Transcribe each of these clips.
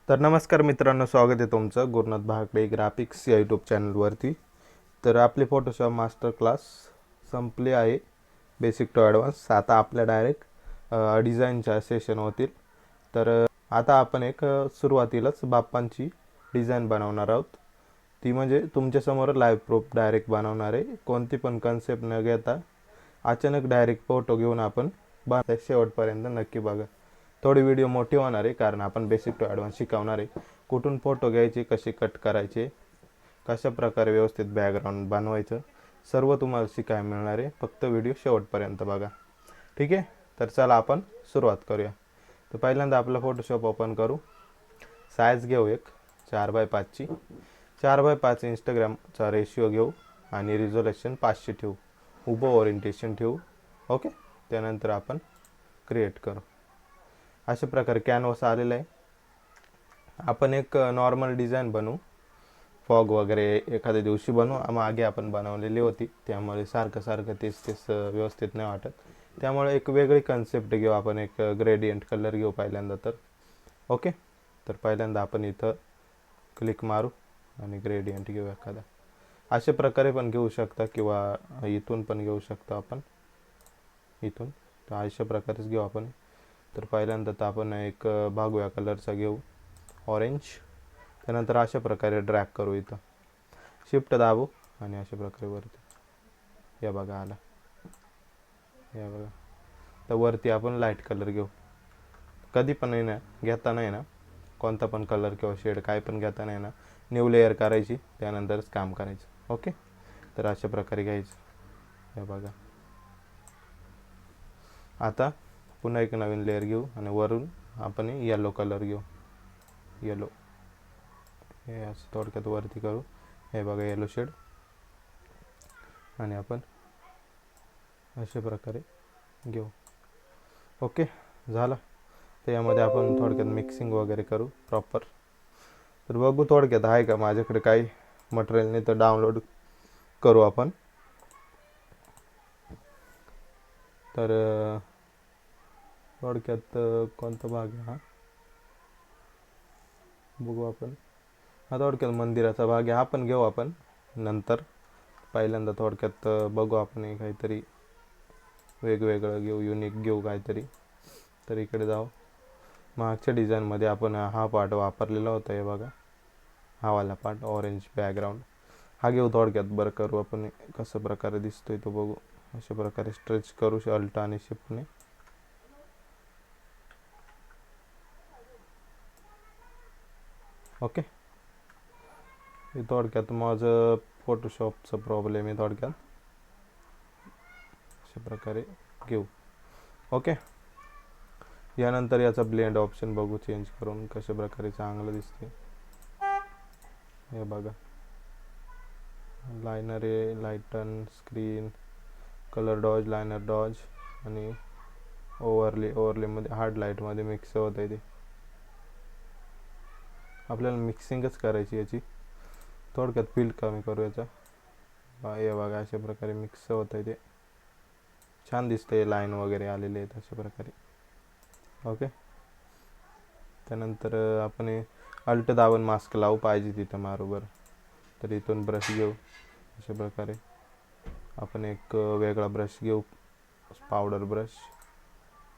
तर नमस्कार मित्रांनो, स्वागत आहे तुमचं गुरुनाथ भागडे ग्राफिक्स या यूट्यूब चॅनलवरती. तर आपले फोटोशॉप मास्टर क्लास संपले आहे, बेसिक टू ॲडव्हान्स. आता आपल्या डायरेक्ट डिझाईनच्या सेशन होतील. तर आता आपण एक सुरुवातीलाच बाप्पांची डिझाईन बनवणार आहोत. ती म्हणजे तुमच्यासमोर लाईव्ह प्रूफ डायरेक्ट बनवणार आहे. कोणती पण कन्सेप्ट न घेता अचानक डायरेक्ट फोटो घेऊन आपण शेवटपर्यंत नक्की बघा. थोडी व्हिडिओ मोठी होणार आहे कारण आपण बेसिक टू ॲडव्हान्स शिकवणार आहे. कुठून फोटो घ्यायचे, कसे कट करायचे, कशा प्रकारे व्यवस्थित बॅकग्राऊंड बनवायचं, सर्व तुम्हाला शिकायला मिळणार आहे. फक्त व्हिडिओ शेवटपर्यंत बघा, ठीक आहे. तर चला आपण सुरुवात करूया. तर पहिल्यांदा आपलं फोटोशॉप ओपन करू. साईज घेऊ एक 4x5ची. 4x5 इंस्टाग्रामचा रेशिओ घेऊ आणि रिझोल्युशन 500 ठेवू. उभं ओरिएंटेशन ठेवू. ओके. त्यानंतर आपण क्रिएट करू. अशा प्रकारे कॅनव्हास आलेला आहे. आपण एक नॉर्मल डिझाईन बनवू. फॉग वगैरे एखाद्या दिवशी बनवू. मागे आपण बनवलेली होती, त्यामुळे सारखं तेच व्यवस्थित नाही वाटत. त्यामुळे एक वेगळी कन्सेप्ट घेऊ आपण. एक ग्रेडियंट कलर घेऊ पहिल्यांदा. तर ओके. तर पहिल्यांदा आपण इथं क्लिक मारू आणि ग्रेडियंट घेऊ एखादा. अशा प्रकारे पण घेऊ शकता किंवा इथून पण घेऊ शकतो आपण, इथून. तर अशा प्रकारेच घेऊ आपण. तर पहिल्यांदा तर आपण एक भागव्या कलरचा घेऊ, ऑरेंज. त्यानंतर अशा प्रकारे ड्रॅग करू. इथं शिफ्ट दाबू आणि अशा प्रकारे वरती या बघा आला, या बघा. तर वरती आपण लाईट कलर घेऊ. कधी पण नाही ना घेता नाही ना, कोणता पण कलर किंवा शेड काय पण घेता नाही ना, न्यू लेअर करायची, त्यानंतरच काम करायचं. ओके. तर अशा प्रकारे घ्यायचं, हे बघा. आता पुन्हा एक नवीन लेअर घेऊ आणि वरून आपण येलो कलर घेऊ. येलो हे असं थोडक्यात वरती करू. हे बघा येलो शेड. आणि आपण अशा प्रकारे घेऊ. ओके झालं. तर यामध्ये आपण थोडक्यात मिक्सिंग वगैरे करू प्रॉपर. तर बघू थोडक्यात आहे का माझ्याकडे काही मटेरियल, नाही तर डाउनलोड करू आपण. तर थोडक्यात कोणता भाग आहे हा बघू आपण. हा थोडक्यात मंदिराचा भाग आहे, हा पण घेऊ आपण नंतर. पहिल्यांदा थोडक्यात बघू आपण काहीतरी वेगवेगळं घेऊ, युनिक घेऊ काहीतरी. तर इकडे जाऊ. मागच्या डिझाईनमध्ये आपण हा पार्ट वापरलेला होता, हे बघा, हा वाला पार्ट, ऑरेंज बॅकग्राऊंड. हा घेऊ थोडक्यात. बरं करू आपण, कसं प्रकारे दिसतोय तो बघू. अशा प्रकारे स्ट्रेच करू अल्ट आणि शिफ्टने. ओके. हे थोडक्यात माझं फोटोशॉपचं प्रॉब्लेम आहे थोडक्यात. अशा प्रकारे घेऊ. ओके. यानंतर याचा ब्लेंड ऑप्शन बघू चेंज करून कशा प्रकारे चांगलं दिसते. हे बघा, लायनर आहे, lighten, screen, colour dodge, liner dodge आणि ओव्हरलेमध्ये हार्ड लाईटमध्ये मिक्स होत आहे. ते आपल्याला मिक्सिंगच करायची याची. थोडक्यात फील्ड कमी करू याचा. हे बघा अशा प्रकारे मिक्स होत आहे. ते छान दिसतंय, लाईन वगैरे आलेले आहेत अशा प्रकारे. ओके. त्यानंतर आपण अल्ट दाबून मास्क लावू पाहिजे तिथं बरोबर. तर इथून ब्रश घेऊ. अशा प्रकारे आपण एक वेगळा ब्रश घेऊ, पावडर ब्रश.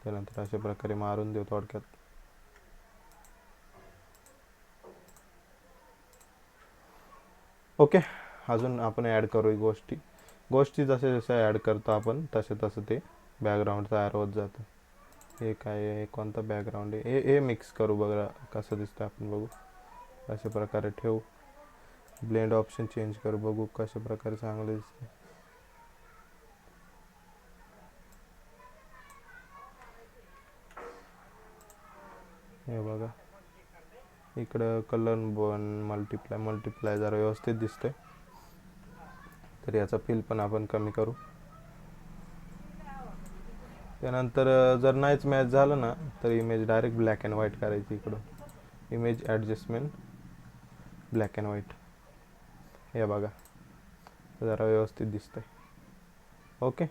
त्यानंतर अशा प्रकारे मारून देऊ थोडक्यात. ओके. अजून आपण ॲड करू गोष्टी जसे जसे ॲड करतो आपण तसं ते बॅकग्राऊंड तयार होत जातं. हे काय आहे, कोणता बॅकग्राऊंड आहे, हे मिक्स करू बघा कसं दिसतं आपण बघू. अशा प्रकारे ठेवू. ब्लेंड ऑप्शन चेंज करू, बघू कशा प्रकारे चांगलं दिसतं. हे बघा इकडं कलर मल्टिप्लाय जरा व्यवस्थित दिसतंय. तर याचा फील पण आपण कमी करू. त्यानंतर जर नाहीच मॅच झालं ना, तर image direct black and white करायची. इकडं image adjustment black and white. हे बघा जरा व्यवस्थित दिसतंय. ओके.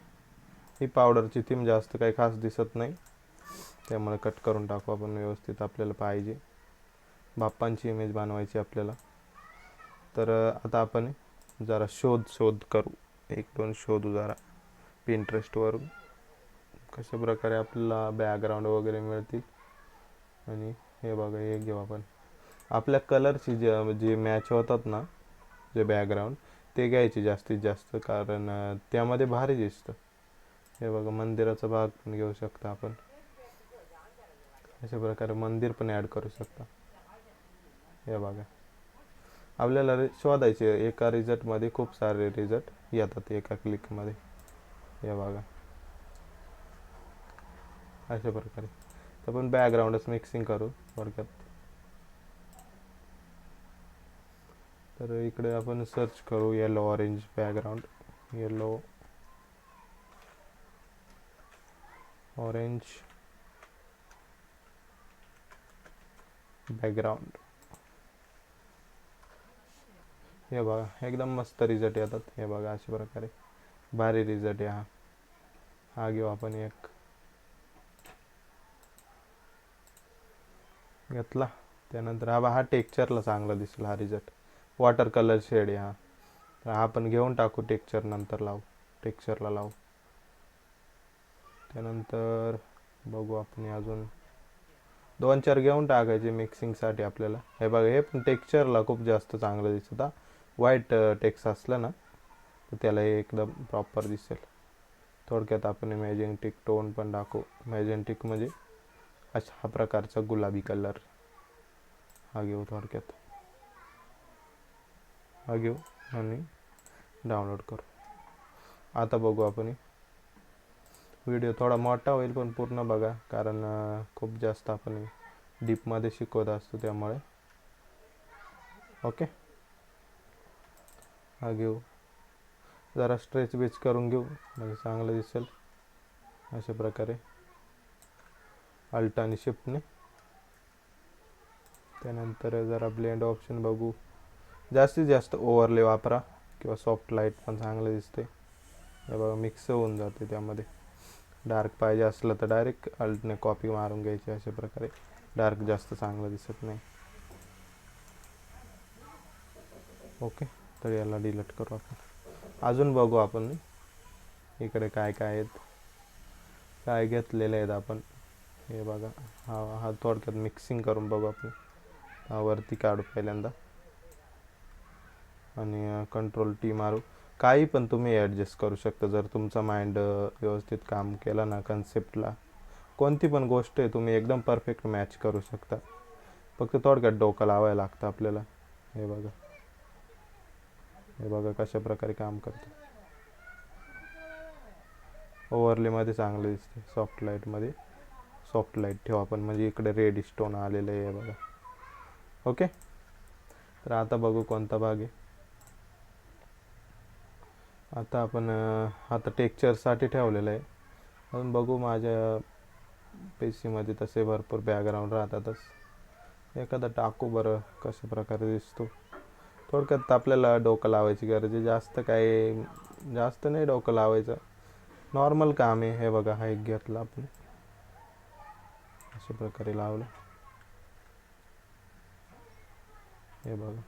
ही पावडरची थीम जास्त काही खास दिसत नाही, त्यामुळे कट करून टाकू आपण व्यवस्थित आपल्याला पाहिजे. बाप्पांची इमेज बनवायची आपल्याला. तर आता आपण जरा शोध करू, 1-2 शोधू जरा पिंटरेस्टवरून कशा प्रकारे आपल्याला बॅकग्राऊंड वगैरे मिळतील. आणि हे बघा, हे घेऊ आपण आपल्या कलरची जे मॅच होतात ना, जे बॅकग्राऊंड ते घ्यायचे जास्तीत जास्त, कारण त्यामध्ये भारी दिसतं. हे बघा, मंदिराचा भाग पण घेऊ शकता आपण. अशा प्रकारे मंदिर पण ॲड करू शकता. हे बघा, आपल्याला शोधायचे एका रिझल्टमध्ये खूप सारे रिझल्ट येतात एका क्लिकमध्ये. हे बघा, अशा प्रकारे आपण बॅकग्राऊंडच मिक्सिंग करू थोडक्यात. तर इकडे आपण सर्च करू yellow orange background, yellow orange background. हे बघा, एकदम मस्त रिझल्ट येतात. हे बघा, अशा प्रकारे भारी रिझल्ट आहे. हा घेऊ आपण, एक घेतला. त्यानंतर हा टेक्स्चरला चांगला दिसेल हा रिझल्ट. वॉटर कलर शेड आहे हा, तर हा आपण घेऊन टाकू टेक्स्चर, नंतर लावू, टेक्स्चरला लावू. त्यानंतर बघू आपण अजून 2-4 घेऊन टाकायचे मिक्सिंगसाठी आपल्याला. हे बघा, हे पण टेक्स्चरला खूप जास्त चांगलं दिसत. व्हाईट टेक्स्ट असलं ना तर त्याला हे एकदम प्रॉपर दिसेल. थोडक्यात आपण मॅजेंटिक टोन पण टाकू. मॅजेंटिक म्हणजे अशा प्रकारचा गुलाबी कलर हा घेऊ. थोडक्यात हा घेऊ आणि डाउनलोड करू. आता बघू आपण, व्हिडिओ थोडा मोठा होईल पण पूर्ण बघा, कारण खूप जास्त आपण डीपमध्ये शिकवत असतो त्यामुळे. ओके, हा घेऊ, जरा स्ट्रेच बेच करून घेऊ म्हणजे चांगलं दिसेल. अशा प्रकारे अल्ट आणि शिफ्टने. त्यानंतर जरा ब्लेंड ऑप्शन बघू. जास्तीत जास्त ओव्हरले वापरा किंवा सॉफ्ट लाईट पण चांगलं दिसते. हे बघा, मिक्स होऊन जाते त्यामध्ये. डार्क पाहिजे असलं तर डायरेक्ट अल्टने कॉपी मारून घ्यायची. अशा प्रकारे डार्क जास्त चांगलं दिसत नाही. ओके, तर याला डिलीट करू आपण. अजून बघू आपण इकडे काय काय आहेत, काय घेतलेले आहेत आपण. हे बघा, हा थोडक्यात मिक्सिंग करून बघू आपण. हा वरती काढू पहिल्यांदा आणि कंट्रोल टी मारू. काही पण तुम्ही ॲडजस्ट करू शकता जर तुमचा माइंड व्यवस्थित काम केला ना कन्सेप्टला. कोणती पण गोष्ट आहे तुम्ही एकदम परफेक्ट मॅच करू शकता. फक्त थोडक्यात डोकं लावायला लागतं आपल्याला. हे बघा, हे बघा कशा प्रकारे काम करते. ओव्हरलेमध्ये चांगलं दिसते. सॉफ्ट लाईटमध्ये सॉफ्ट लाईट ठेवू आपण, म्हणजे इकडे रेड स्टोन आलेलं आहे बघा. ओके, तर आता बघू कोणता भाग आहे. आता आपण आता टेक्स्चरसाठी ठेवलेलं आहे. अजून बघू, माझ्या पीसीमध्ये तसे भरपूर बॅकग्राऊंड राहतातच. एखादा टाकू बरं, कशा प्रकारे दिसतो. थोडक्यात आपल्याला डोकं लावायची गरज आहे. जास्त नाही डोकं लावायचं, नॉर्मल काम आहे. हे बघा, हा एक घेतला आपण, अशा प्रकारे लावलं. हे बघा,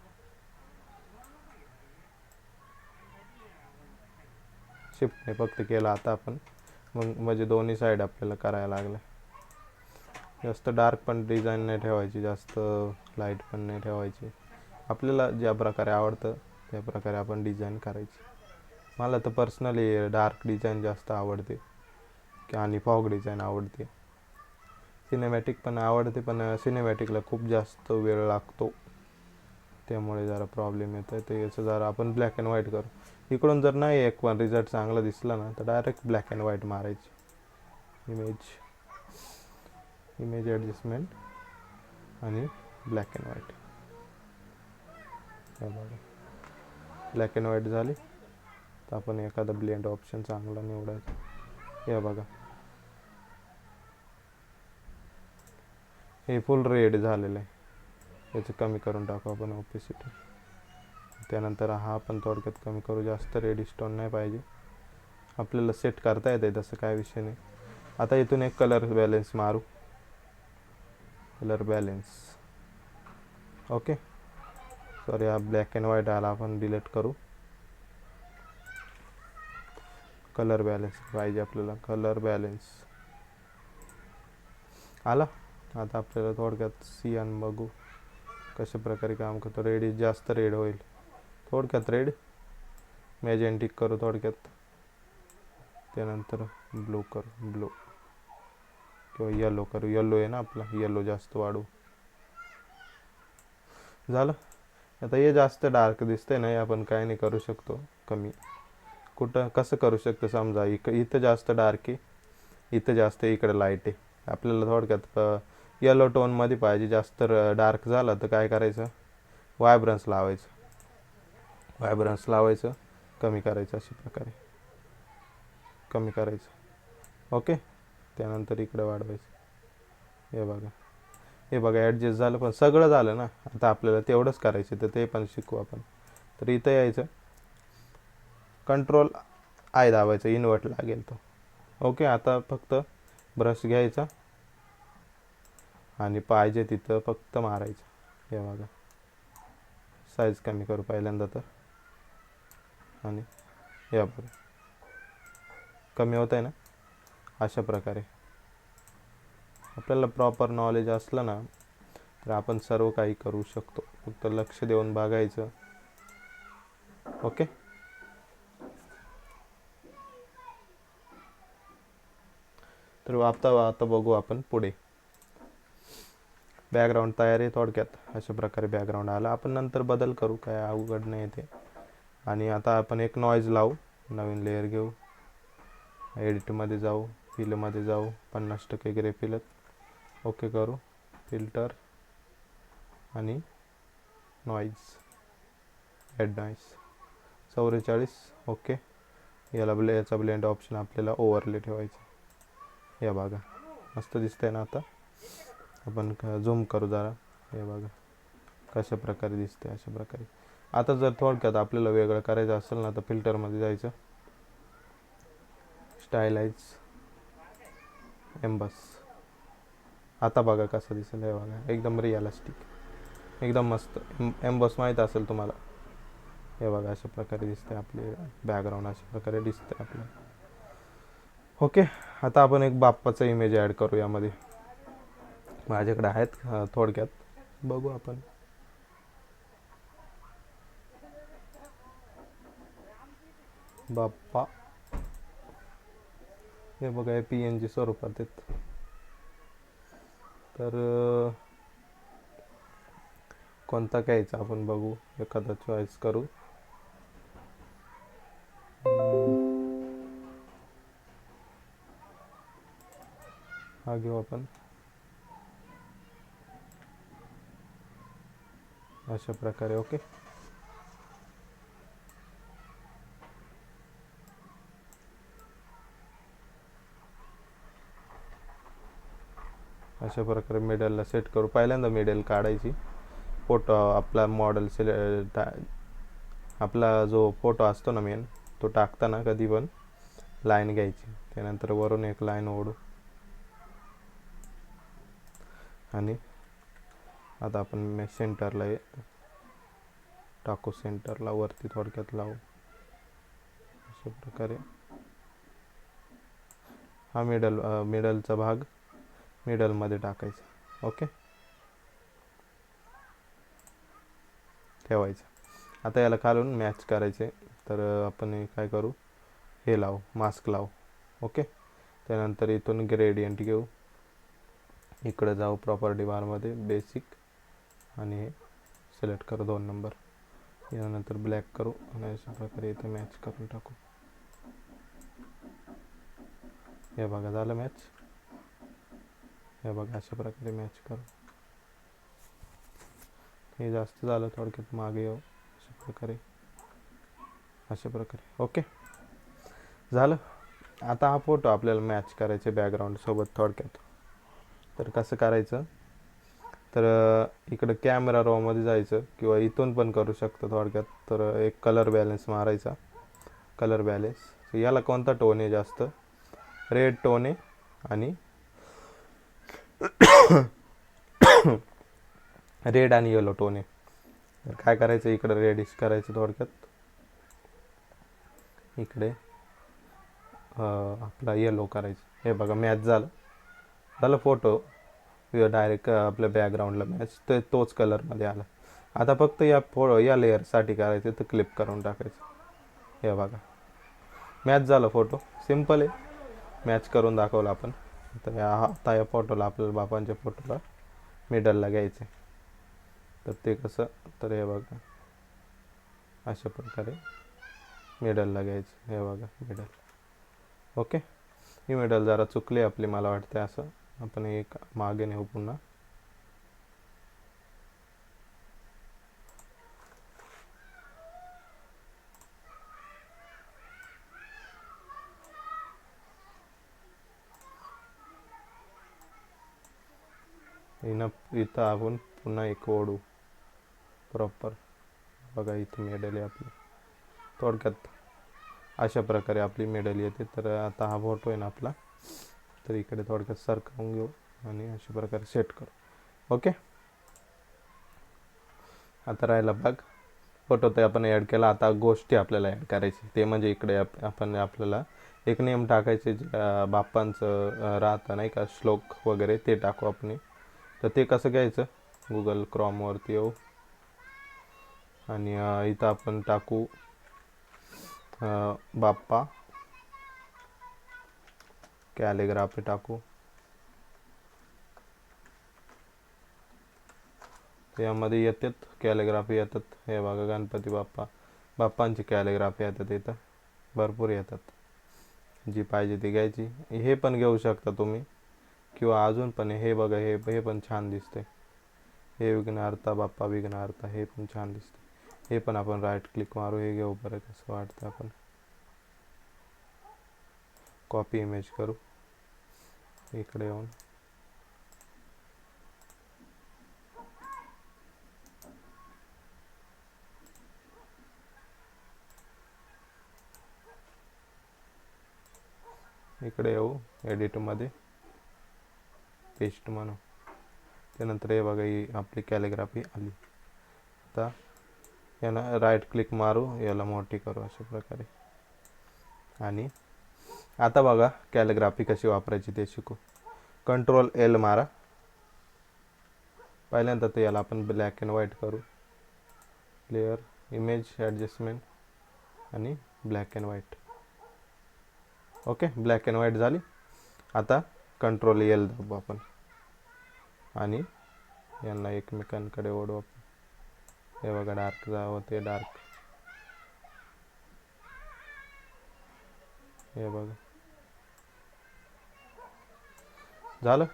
शिफ्टने फक्त केलं आता आपण, मग म्हणजे दोन्ही साईड आपल्याला करायला लागलं. जास्त डार्क पण डिझाईन नाही ठेवायची, जास्त लाईट पण नाही ठेवायची. आपल्याला ज्या प्रकारे आवडतं त्या प्रकारे आपण डिझाईन करायची. मला तर पर्सनली डार्क डिझाईन जास्त आवडते आणि फॉग डिझाईन आवडते. सिनेमॅटिक पण आवडते, पण सिनेमॅटिकला खूप जास्त वेळ लागतो, त्यामुळे जरा प्रॉब्लेम येतो. ते याचं जरा आपण ब्लॅक अँड व्हाईट करू. इकडून जर नाही एक पण रिझल्ट चांगला दिसला ना तर डायरेक्ट ब्लॅक अँड व्हाईट मारायची. इमेज ॲडजस्टमेंट आणि ब्लॅक अँड व्हाईट. हे बघा, ब्लॅक अँड व्हाईट झाली तर आपण एखादा ब्लेंड ऑप्शन चांगला निवडायचा. हे बघा, हे फुल रेड झालेलं आहे. याचं कमी करून टाकू आपण ओपेसिटी. त्यानंतर हा पण थोडक्यात कमी करू, जास्त रेड स्टोन नाही पाहिजे. आपल्याला सेट करता येते तसं काय विषय नाही. आता इथून एक कलर बॅलेन्स मारू. Colour balance okay. सॉरी, हा ब्लॅक अँड व्हाईट आला, आपण डिलीट करू. कलर बॅलेन्स पाहिजे आपल्याला, कलर बॅलेन्स आला. आता आपल्याला थोडक्यात सियान बघू कशा प्रकारे काम करतो. रेड जास्त रेड होईल, थोडक्यात रेड. मॅजेंटिक करू थोडक्यात, त्यानंतर ब्लू करू, ब्लू किंवा येलो करू. येलो आहे ना आपला, येलो जास्त वाढू. झालं. आता हे जास्त डार्क दिसतंय ना, हे आपण काय नाही करू शकतो कमी. कुठं कसं करू शकतो, समजा इथं जास्त डार्क आहे, इथं जास्त, इकडे लाईट आहे. आपल्याला थोडक्यात येलो टोनमध्ये पाहिजे. जास्त डार्क झाला तर काय करायचं, व्हायब्रन्स लावायचं. व्हायब्रन्स लावायचं, कमी करायचं, अशा प्रकारे कमी करायचं. ओके. त्यानंतर इकडे वाढवायचं. हे बघा ॲडजस्ट झालं, पण सगळं झालं ना. आता आपल्याला तेवढंच करायचं, तर ते पण शिकू आपण. तर इथं यायचं, कंट्रोल आय दाबायचं, इन्व्हर्ट लागेल तो. ओके. आता फक्त ब्रश घ्यायचा आणि पाहिजे तिथं फक्त मारायचं. हे बघा, साईज कमी करू पहिल्यांदा तर, आणि हे बघा कमी होत आहे ना. अशा प्रकारे आपल्याला प्रॉपर नॉलेज असलं ना, तर आपण सर्व काही करू शकतो. फक्त लक्ष देऊन बघायचं. ओके. तर आता बघू आपण पुढे. बॅकग्राऊंड तयार आहे थोडक्यात. अशा प्रकारे बॅकग्राऊंड आला, आपण नंतर बदल करू, काय अवघड नाही ते. आणि आता आपण एक नॉईज लावू, नवीन लेअर घेऊ, एडिटमध्ये जाऊ, फिलमध्ये जाऊ, 50% ग्रे फिलत, ओके करू, फिल्टर आणि नॉईज, ॲड नॉईज 44. ओके. याचा ब्लेंड ऑप्शन आपल्याला ओव्हरले ठेवायचं. हे बघा मस्त दिसतंय ना. आता आपण झूम करू जरा, हे बघा कशा प्रकारे दिसते. अशा प्रकारे आता जर थोडक्यात आपल्याला वेगळं करायचं असेल ना, तर फिल्टरमध्ये जायचं, स्टायलाइज, एम्बस. आता बघा कसं दिसेल, हे बघा एकदम रिअलिस्टिक, एकदम मस्त. एम्बस माहीत असेल तुम्हाला. हे बघा अशा प्रकारे दिसते आपले बॅकग्राऊंड, अशा प्रकारे दिसते आपलं. ओके. आता आपण एक बाप्पाचा इमेज ॲड करू यामध्ये. माझ्याकडे आहेत थोडक्यात, बघू आपण. बाप्पा, हे बघा हे PNG स्वरूपात आहेत. तर कोणता घ्यायचा आपण बघू, एखादा चॉईस करू. हा घेऊ आपण. अशा प्रकारे. ओके. अशा प्रकारे मिडलला सेट करू. पहिल्यांदा मिडल काढायची. फोटो आपला मॉडेल आपला जो फोटो असतो ना मेन, तो टाकताना कधी पण लाईन घ्यायची, त्यानंतर वरून एक लाईन ओढू. आणि आता आपण सेंटरला टाकू, सेंटरला वरती थोडक्यात लावू. अशा प्रकारे हा मिडलचा भाग मिडलमध्ये टाकायचा. ओके. ठेवायचं. आता याला खालून मॅच करायचे, तर आपण काय करू, हे लावू, मास्क लावू. ओके. त्यानंतर इथून ग्रेडियंट घेऊ, इकडे जाऊ प्रॉपर्टी बारमध्ये, बेसिक, आणि सिलेक्ट करू 2 नंबर. यानंतर ब्लॅक करू आणि अशा प्रकारे इथे मॅच करून टाकू. हे बघा झालं मॅच. हे बघा अशा प्रकारे मॅच करू. हे जास्त झालं, थोडक्यात मागे येऊ, अशा प्रकारे. ओके. झालं. आता हा फोटो आपल्याला मॅच करायचे बॅकग्राऊंड सोबत थोडक्यात. तर कसं करायचं, तर इकडं कॅमेरा रॉमध्ये जायचं, किंवा इथून पण करू शकतो थोडक्यात. तर एक कलर बॅलेन्स मारायचा, कलर बॅलेन्स. याला कोणता टोन आहे जास्त, रेड टोन आहे, आणि रेड आणि येलो टोन आहे. तर काय करायचं, इकडे रेडिश करायचं थोडक्यात, इकडे आपला येलो करायचं. हे बघा मॅच झालं फोटो डायरेक्ट आपल्या बॅकग्राऊंडला मॅच, तर तोच कलरमध्ये आला. आता फक्त या लेअरसाठी करायचं तर क्लिप करून टाकायचं. हे बघा मॅच झालं फोटो, सिम्पल आहे. मॅच करून दाखवलं आपण. तर आता या फोटोला आपल्याला बापांच्या फोटोला मिडलला घ्यायचं. तर ते कसं, तर हे बघा अशा प्रकारे मिडलला घ्यायचं. हे बघा मिडल. ओके, ही मिडल जरा चुकली आपली मला वाटते. असं आपण एक मागे नेऊ पुन्हा. इथं आपण पुन्हा एक ओढू प्रॉपर. बघा इथं मेडल आहे आपली. थोडक्यात अशा प्रकारे आपली मेडल येते. तर आता हा फोटो आहे ना आपला, तर इकडे थोडक्यात सरकवून घेऊ आणि अशा प्रकारे सेट करू. ओके, आता राहिला भाग फोटो ते आपण ॲड केला. आता गोष्टी आपल्याला ॲड करायची, ते म्हणजे इकडे आपण आपल्याला एक नेम टाकायचे बाप्पांचं राहतं नाही का, श्लोक वगैरे ते टाकू आपण. तर ते कसं घ्यायचं, गुगल क्रोमवरती येऊ आणि इथं आपण टाकू बाप्पा कॅलिग्राफी टाकू. यामध्ये येतात कॅलिग्राफी येतात. हे बघा गणपती बाप्पांची कॅलिग्राफी येतात. इथं भरपूर येतात, जी पाहिजे ती घ्यायची. हे पण घेऊ शकता तुम्ही, किंवा अजून पण हे बघा, हे पण छान दिसते. हे विघ्नहर्ता बाप्पा विघ्नहर्ता, हे पण छान दिसते. हे पण आपण राईट क्लिक मारू, हे घेऊ बरं कसं वाटतं. आपण कॉपी इमेज करू, इकडे येऊन इकडे येऊ एडिटमध्ये पेस्ट म्हणू. त्यानंतर हे बघा ही आपली कॅलिग्राफी आली. आता याला राईट क्लिक मारू, याला मोठी करू अशा प्रकारे. आणि आता बघा कॅलिग्राफी कशी वापरायची ते शिकू. कंट्रोल एल मारा. पहिल्यांदा तर याला आपण ब्लॅक अँड व्हाईट करू. लेअर, इमेज ॲडजस्टमेंट आणि black and white. Okay, black and white झाली. आता कंट्रोल एल दाबू आपण आणि यांना एकमेकांकडे ओढू आपण. हे बघा डार्क जावं, ते डार्क. हे बघा झालं.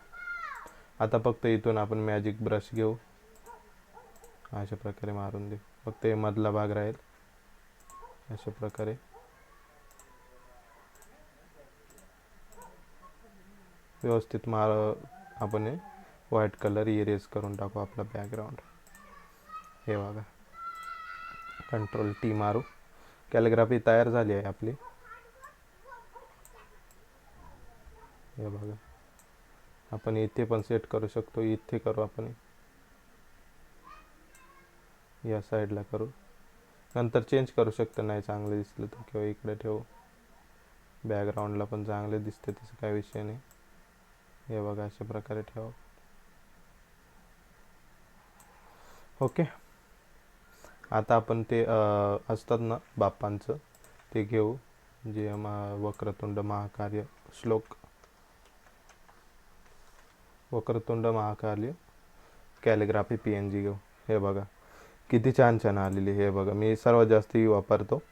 आता फक्त इथून आपण मॅजिक ब्रश घेऊ, अशा प्रकारे मारून देऊ. फक्त हे मधला भाग राहील अशा प्रकारे. व्यवस्थित आपण व्हाईट कलर इरेज करून टाकू आपला बॅकग्राऊंड. हे बघा कंट्रोल टी मारू. कॅलिग्राफी तयार झाली आहे आपली. हे बघा आपण इथे पण सेट करू शकतो. इथे करू आपण, या साईडला करू. नंतर चेंज करू शकतो, नाही चांगलं दिसलं तर, किंवा इकडे ठेवू. बॅकग्राऊंडला पण चांगले दिसते, तसं काही विषय नाही. हे बघा अशा प्रकारे ठेवा. ओके, आता आपण ते असतात ना बाप्पांचं, ते घेऊ. जे वक्रतुंड महाकार्य श्लोक, वक्रतुंड महाकार्य कॅलिग्राफी PNG घेऊ. हे बघा किती छान छान आलेली. हे बघा मी सर्वात जास्त ही वापरतो,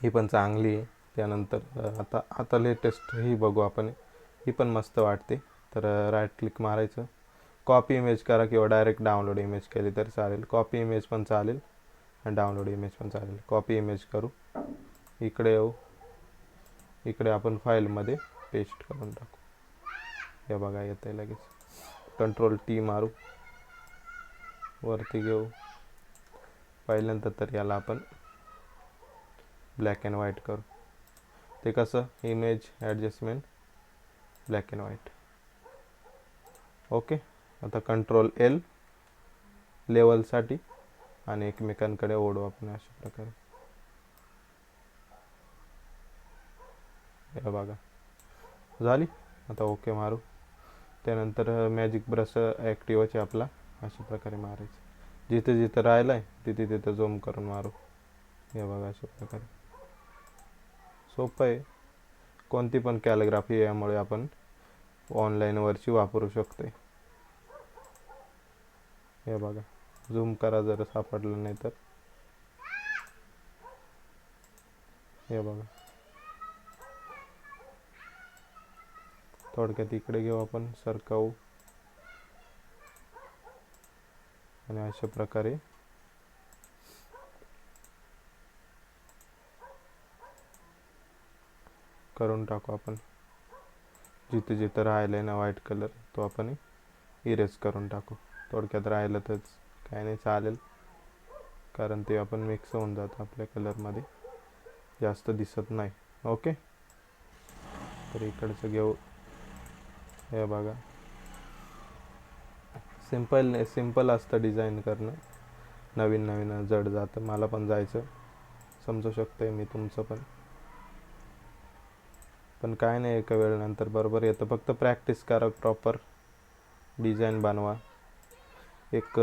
ही पण चांगली आहे. त्यानंतर आता लेटेस्ट ही बघू आपण, ही पण मस्त वाटते. तर राईट क्लिक मारायचं, कॉपी इमेज करा किंवा डायरेक्ट डाउनलोड इमेज केली तरी चालेल. कॉपी इमेज पण चालेल आणि डाउनलोड इमेज पण चालेल. कॉपी इमेज करू, इकडे येऊ, इकडे आपण फाईलमध्ये पेस्ट करून टाकू. हे बघा येतं आहे लगेच. कंट्रोल टी मारू, वरती घेऊ. पहिल्यांदा तर याला आपण ब्लॅक अँड व्हाईट करू. ते कसं, image adjustment black and white. Okay, आता कंट्रोल एल लेवलसाठी आणि एकमेकांकडे ओढू आपण अशा प्रकारे. हे बघा झाली. आता ओके मारू. त्यानंतर मॅजिक ब्रश ॲक्टिव्हच आहे आपला, अशा प्रकारे मारायचं. जिथे जिथे राहिलं आहे तिथे तिथे झूम करून मारू. हे बघा अशा प्रकारे. सोपं आहे. कोणती पण कॅलिग्राफी यामुळे आपण ऑनलाईनवरची वापरू शकतो. हे बघा झूम करा जर सापडलं नाही तर. हे बघा थोडक्यात इकडे घेऊ आपण, सरकावू आणि अशा प्रकारे करून टाकू आपण. जिथे जिथे राहिलं ना व्हाईट कलर तो आपण इरेज करून टाकू. थोडक्यात राहिलं तर काय नाही चालेल, कारण ते आपण मिक्स होऊन जातं आपल्या कलरमध्ये, जास्त दिसत नाही. ओके, तर इकडचं घेऊ. हे बघा सिंपल असतं डिझाईन करणं. नवीन नवीन जड जातं, मला पण जायचं, समजू शकतोय मी तुमचं पण काय नाही, एका वेळेनंतर बरोबर येतं. फक्त प्रॅक्टिस करा, प्रॉपर डिझाईन बनवा.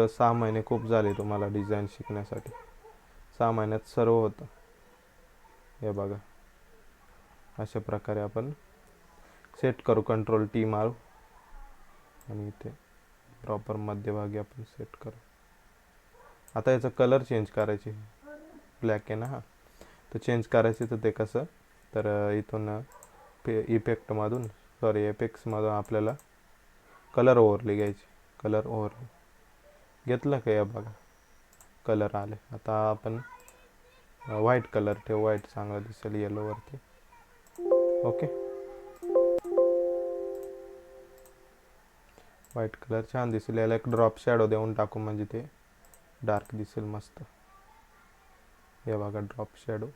6 महिने खूप झाले तुम्हाला डिझाईन शिकण्यासाठी. 6 महिन्यात सर्व होतं. हे बघा अशा प्रकारे आपण सेट करू. कंट्रोल टी मारू आणि इथे प्रॉपर मध्यभागी आपण सेट करू. आता याचा कलर चेंज करायचे. ब्लॅक आहे ना हा, तर चेंज करायचे. तर ते कसं, तर इथून इफेक्टमधून एपेक्समधून आपल्याला कलर ओव्हरले घ्यायचे. कलर ओव्हरले घेतलं का, या बघा कलर आले. आता आपण व्हाईट कलर ठेवू, व्हाईट चांगला दिसेल येलोवरती. ओके, व्हाईट कलर छान दिसेल. याला एक ड्रॉप शॅडो देऊन टाकू, म्हणजे ते डार्क दिसेल मस्त. हे बघा ड्रॉप शॅडो,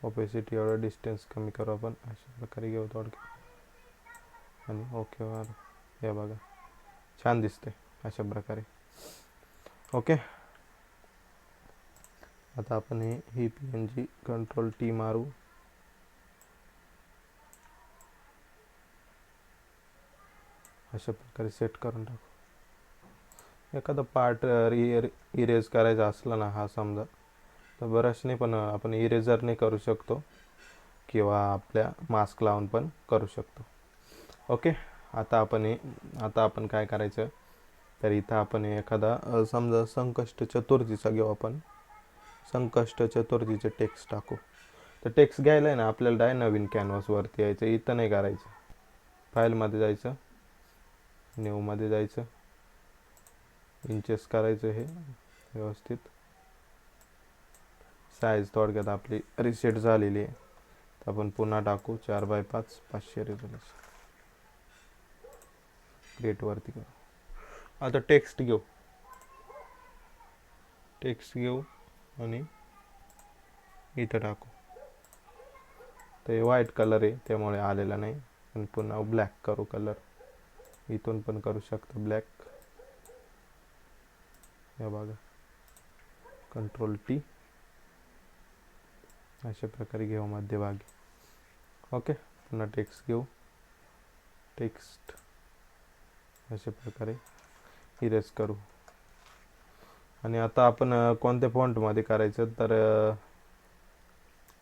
ओपेसिटी एवढं डिस्टन्स कमी करू आपण. अशा प्रकारे घेऊ थोडक्यात आणि ओके वर. हे बघा छान दिसते अशा प्रकारे. ओके, आता आपण ही PNG कंट्रोल टी मारू. अशा प्रकारे सेट करून टाकू. एखादा पार्ट इरेज करायचा असला ना, हा समजा, तर ब्रशने पण आपण इरेजरने करू शकतो किंवा आपल्या मास्क लावून पण करू शकतो. ओके, आता आपण काय करायचं, तर इथं आपण एखादा समजा संकष्ट चतुर्थीचा घेऊ आपण. संकष्ट चतुर्थीचे टेक्स्ट टाकू. तर टेक्स्ट घ्यायला आहे ना आपल्याला डाय नवीन कॅनव्हासवरती यायचं. इथं नाही करायचं, फाईलमध्ये जायचं, न्यूमध्ये जायचं, इंचेस करायचं हे व्यवस्थित. साईज थोडक्यात आपली रिसेट झालेली आहे, तर आपण पुन्हा टाकू 4x5 500 रेझोल्यूशन. क्रिएटवरती करू. आता टेक्स्ट घेऊ आणि इथं टाकू. ते व्हाईट कलर आहे त्यामुळे आलेला नाही. आणि पुन्हा ब्लॅक करू कलर. इथून पण करू शकतो ब्लॅक. हे बघा कंट्रोल टी, अशा प्रकारे घेऊ मध्यभागी. ओके, पुन्हा टेक्स्ट घेऊ. टेक्स्ट अशा प्रकारे इरेज करू. आणि आता आपण कोणत्या फॉन्टमध्ये करायचं, तर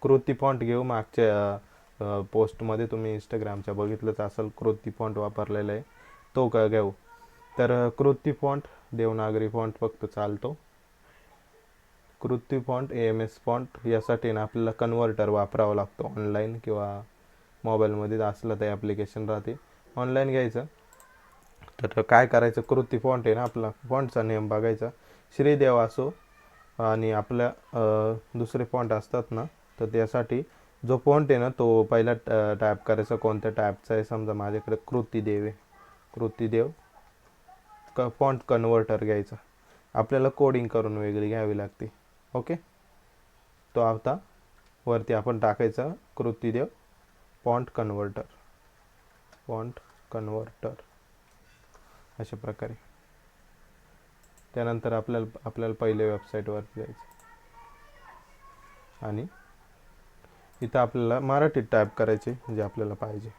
कृती फॉन्ट घेऊ. मागच्या पोस्टमध्ये तुम्ही इंस्टाग्रामच्या बघितलंच असेल, कृती फॉन्ट वापरलेला आहे, तो का घेऊ. तर कृती फॉन्ट देवनागरी फॉन्ट फक्त चालतो. कृती फॉन्ट AMS फॉन्ट यासाठी ना आपल्याला कन्व्हर्टर वापरावं लागतो. ऑनलाईन किंवा मोबाईलमध्ये असलं तर ॲप्लिकेशन राहते, ऑनलाईन घ्यायचं. तर काय करायचं, कृती फॉन्ट आहे ना आपला, फॉन्टचा नेम बघायचा, श्रीदेव असो. आणि आपल्या दुसरे फॉन्ट असतात ना, तर त्यासाठी जो फॉन्ट आहे ना तो पहिला टाईप करायचा. कोणत्या टाईपचा आहे, समजा माझ्याकडे कृतीदेव आहे, कृतीदेव फॉन्ट कन्व्हर्टर घ्यायचा. आपल्याला कोडिंग करून वेगळी घ्यावी लागते. ओके, तो आता वरती आपण टाकायचा कृतीदेव फॉन्ट कन्व्हर्टर अशा प्रकारे. त्यानंतर आपल्याला पहिले वेबसाईटवरती जायचं आणि इथं आपल्याला मराठीत टाईप करायचे जे आपल्याला पाहिजे.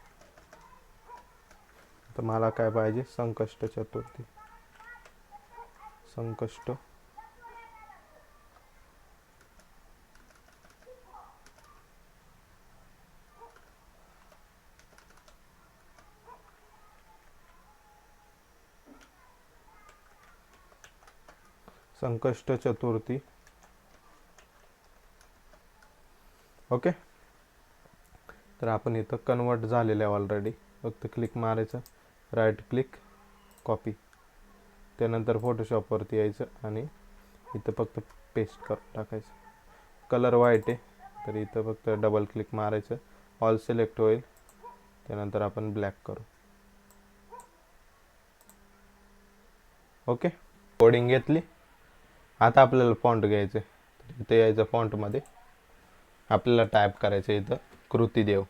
तर मला काय पाहिजे, संकष्ट चतुर्थी. संकष्ट संकष्ट चतुर्थी. ओके. तर आपण इथं कन्वर्ट झालेलं आहे ऑलरेडी. फक्त क्लिक मारायचं, राईट क्लिक, कॉपी. त्यानंतर फोटोशॉपवरती यायचं आणि इथं फक्त पेस्ट करून टाकायचं. कलर व्हाईट आहे तर इथं फक्त डबल क्लिक मारायचं, ऑल सिलेक्ट होईल. त्यानंतर आपण ब्लॅक करू. ओके. कोडिंग घेतली. आता आपल्याला फॉन्ट घ्यायचं. इथं यायचं, फॉन्टमध्ये आपल्याला टाईप करायचं इथं कृती देव.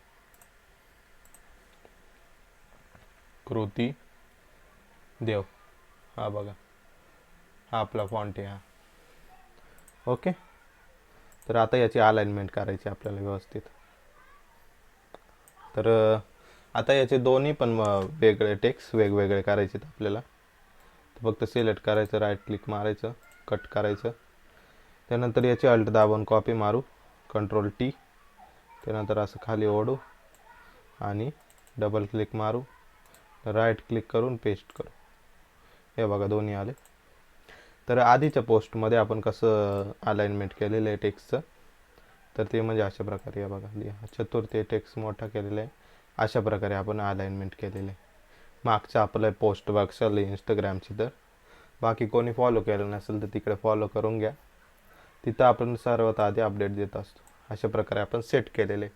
कृती देव, हा बघा, हा आपला फॉन्ट आहे हा. ओके. तर आता याची अलाइनमेंट करायची आपल्याला व्यवस्थित. तर आता याचे दोन्ही पण वेगळे टेक्स्ट वेगवेगळे करायचे आपल्याला. तर फक्त सिलेक्ट करायचं, राईट क्लिक मारायचं, कट करायचं. त्यानंतर याची अल्ट दाबून कॉपी मारू, कंट्रोल टी. त्यानंतर असं खाली ओढू आणि डबल क्लिक मारू, राईट क्लिक करून पेस्ट करू. हे बघा दोन्ही आले. तर आधीच्या पोस्टमध्ये आपण कसं अलाइनमेंट केलेलं आहे टेक्स्टचं, तर ते म्हणजे अशा प्रकारे. हे बघा, चतुर्थी टेक्स्ट मोठा केलेला आहे, अशा प्रकारे आपण अलाइनमेंट केलेलं आहे. मागचं आपलं पोस्ट बघशाल इंस्टाग्रामची, तर बाकी कोणी फॉलो केलं नसेल तर तिकडे फॉलो करून घ्या. तिथं आपण सर्वात आधी अपडेट देत असतो. अशा प्रकारे आपण सेट केलेले.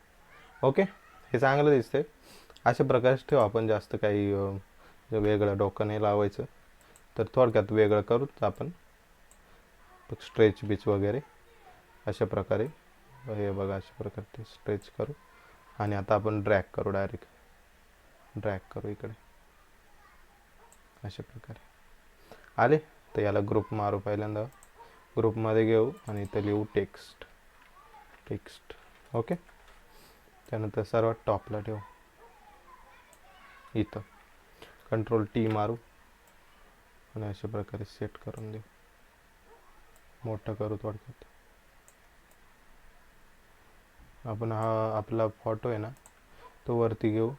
ओके. हे चांगलं दिसतंय. अशा प्रकारेच ठेवू आपण, जास्त काही वेगळं डोकं नाही लावायचं. तर थोडक्यात वेगळं करूच आपण, स्ट्रेच बीच वगैरे अशा प्रकारे. हे बघा, अशा प्रकारे ते स्ट्रेच करू आणि आता आपण ड्रॅग करू, डायरेक्ट ड्रॅग करू इकडे अशा प्रकारे. आले. तर याला ग्रुप मारू, पहिल्यांदा ग्रुपमध्ये घेऊ आणि इथं लिहू टेक्स्ट. टेक्स्ट. ओके. त्यानंतर सर्वात टॉपला ठेवू, इथं कंट्रोल टी मारू आणि अशा प्रकारे सेट करून देऊ. मोठं करू थोडक्यात. आपण हा आपला फोटो आहे ना, तो वरती घेऊ,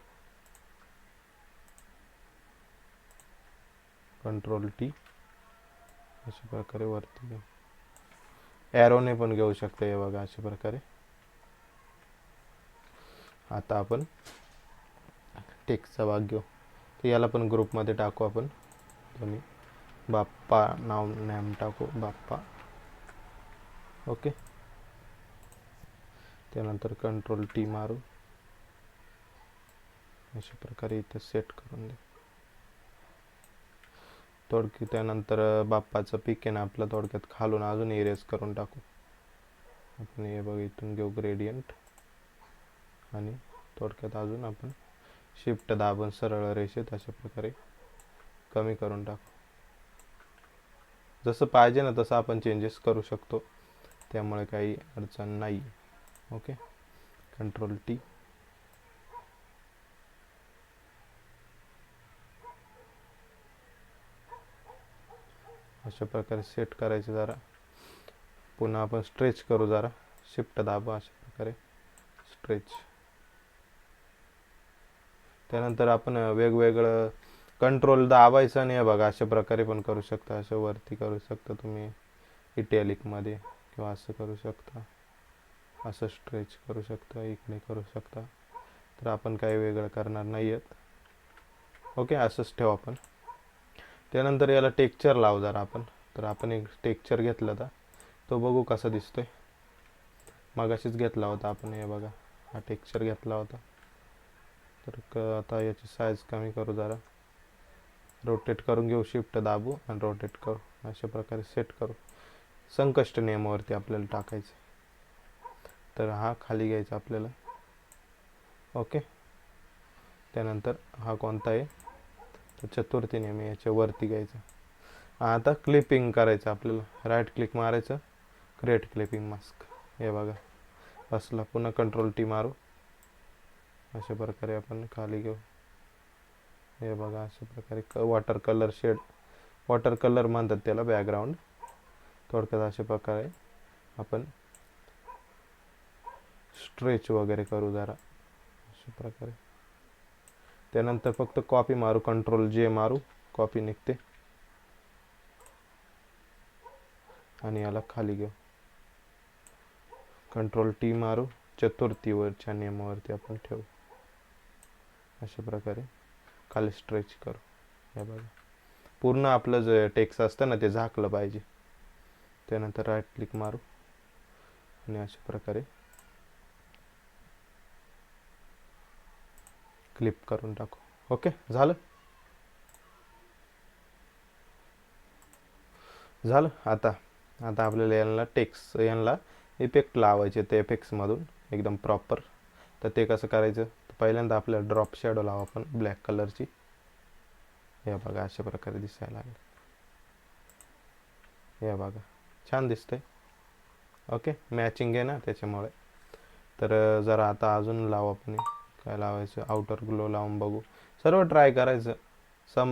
कंट्रोल टी, अशा प्रकारे वरती घेऊ. एरोने पण घेऊ शकतो. हे बघा, अशा प्रकारे. आता आपण टेक्स्टचा भाग घेऊ. तर याला पण ग्रुपमध्ये टाकू आपण दोन्ही. बाप्पा नाव नेम टाकू, बाप्पा. ओके. त्यानंतर कंट्रोल टी मारू, अशा प्रकारे इथं सेट करून दे. थोडकी त्यानंतर बाप्पाचं पिक आहे ना आपलं, थोडक्यात खालून अजून इरेज करून टाकू आपण. हे बघ, इथून घेऊ ग्रेडियंट आणि थोडक्यात अजून आपण शिफ्ट दाबून सरळ रेषेत अशा प्रकारे कमी करून टाकू. जसं पाहिजे ना तसं आपण चेंजेस करू शकतो, त्यामुळे काही अडचण नाही. ओके. Control T. अशा प्रकारे सेट करायचं. जरा पुन्हा आपण स्ट्रेच करू, जरा शिफ्ट दाबा, अशा प्रकारे स्ट्रेच. त्यानंतर आपण वेगवेगळं कंट्रोल दाबायचं आणि हे बघा अशा प्रकारे पण करू शकता. असं वरती करू शकता तुम्ही इटॅलिकमध्ये, किंवा असं करू शकता, असं स्ट्रेच करू शकता, इकडे करू शकता. तर आपण काही वेगळं करणार नाही आहेत. ओके. असंच ठेवू आपण. त्यानंतर याला टेक्स्चर लावू जरा आपण. तर आपण एक टेक्स्चर घेतला होता, तो बघू कसा दिसतोय. मगाशीच घेतला होता आपण. हे बघा, हा टेक्स्चर घेतला होता. तर आता याची साईज कमी करू, जरा रोटेट करून घेऊ, शिफ्ट दाबू आणि रोटेट करू. अशा प्रकारे सेट करू. संकष्ट नेमवरती आपल्याला टाकायचं. तर हा खाली घ्यायचा आपल्याला. ओके. त्यानंतर हा कोणता आहे, तर चतुर्थी नेम याच्या वरती घ्यायचा. आता क्लिपिंग करायचं आपल्याला, राईट क्लिक मारायचं, क्रिएट क्लिपिंग मास्क. हे बघा बसला. पुन्हा कंट्रोल टी मारू. अशा प्रकारे आपण खाली घेऊ. हे बघा अशा प्रकारे water colour shade, water colour म्हणतात त्याला, बॅकग्राऊंड थोडक्यात. अशा प्रकारे आपण स्ट्रेच वगैरे करू जरा अशा प्रकारे. त्यानंतर फक्त कॉपी मारू, कंट्रोल जे मारू, कॉपी निघते आणि याला खाली घेऊ. कंट्रोल टी मारू, चतुर्थीवरच्या नियमावरती आपण ठेवू. अशा प्रकारे खाली स्ट्रेच करू. हे बघा पूर्ण आपलं जे टेक्स्ट असतं ना ते झाकलं पाहिजे. त्यानंतर राईट क्लिक मारू आणि अशा प्रकारे क्लिप करून टाकू. ओके झालं. आता आपल्याला यांना टेक्स्ट, यांना इफेक्ट लावायचे ते इफेक्ट्समधून एकदम प्रॉपर. तर ते कसं करायचं, पहिल्यांदा आपल्याला ड्रॉप शॅडो लावा आपण ब्लॅक कलरची. हे बघा अशा प्रकारे दिसायला लागेल. हे बघा छान दिसतंय. ओके मॅचिंग आहे ना त्याच्यामुळे. तर जरा आता अजून लावू आपण. काय लावायचं, आउटर ग्लो लावून बघू. सर्व ट्राय करायचं.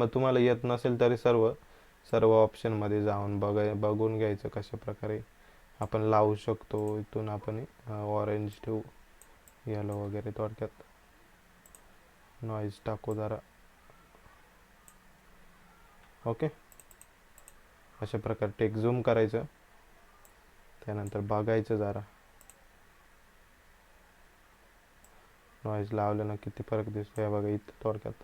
तुम्हाला येत नसेल तरी सर्व ऑप्शनमध्ये जाऊन बघून घ्यायचं कशा प्रकारे आपण लावू शकतो. इथून आपण ऑरेंज ठेवू, येलो वगैरे. थोडक्यात नॉईज टाकू जरा. ओके अशा प्रकारे टेक झूम करायचं. त्यानंतर बघायचं जरा नॉईज लावल्यानं किती फरक दिसतो. हे बघा इथं थोडक्यात